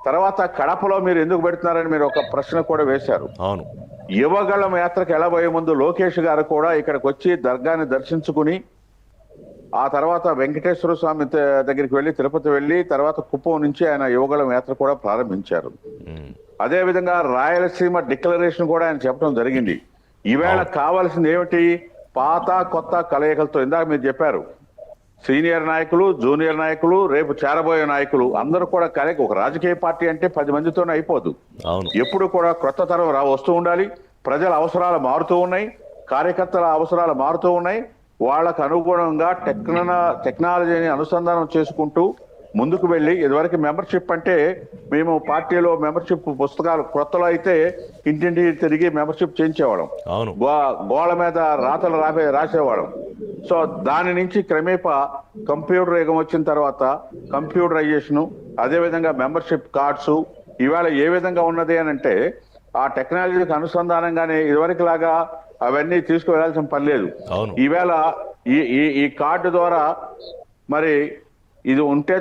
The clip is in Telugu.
తర్వాత కడపలో మీరు ఎందుకు పెడుతున్నారని మీరు ఒక ప్రశ్న కూడా వేశారు. అవును. యువగళం యాత్రకు వెళ్ళబోయే ముందు లోకేష్ గారు కూడా ఇక్కడికి వచ్చి దర్గాని దర్శించుకుని ఆ తర్వాత వెంకటేశ్వర స్వామి దగ్గరికి వెళ్ళి తిరుపతి వెళ్ళి తర్వాత కుప్పం నుంచి ఆయన యువగళం యాత్ర కూడా ప్రారంభించారు. అదే విధంగా రాయలసీమ డిక్లరేషన్ కూడా ఆయన చెప్పడం జరిగింది. ఈవేళ కావాల్సింది ఏమిటి? పాత కొత్త కలయికలతో, ఇందాక మీరు చెప్పారు, సీనియర్ నాయకులు, జూనియర్ నాయకులు, రేపు చేరబోయే నాయకులు అందరూ కూడా కలయిక. ఒక రాజకీయ పార్టీ అంటే 10 మందితోనే అయిపోదు. ఎప్పుడు కూడా కొత్త తరం వస్తూ ఉండాలి. ప్రజల అవసరాలు మారుతూ ఉన్నాయి, కార్యకర్తల అవసరాలు మారుతూ ఉన్నాయి. వాళ్ళకు అనుగుణంగా టెక్నాలజీని అనుసంధానం చేసుకుంటూ ముందుకు వెళ్ళి, ఇదివరకు మెంబర్షిప్ అంటే మేము పార్టీలో మెంబర్షిప్ పుస్తకాలు కొత్తలో అయితే ఇంటింటికి తిరిగి మెంబర్షిప్ చేయించేవాళ్ళం, గోళ్ళ మీద రాతలు రాసేవాళ్ళం. సో దాని నుంచి క్రమేపా కంప్యూటర్ యుగం వచ్చిన తర్వాత కంప్యూటరైజేషను, అదేవిధంగా మెంబర్షిప్ కార్డ్స్ ఇవాళ ఏ విధంగా ఉన్నది అని అంటే ఆ టెక్నాలజీకి అనుసంధానంగానే ఇదివరకు లాగా అవన్నీ తీసుకువెళ్లాల్సిన పని లేదు. ఈవేళ ఈ కార్డు ద్వారా మరి ఇది ఉంటే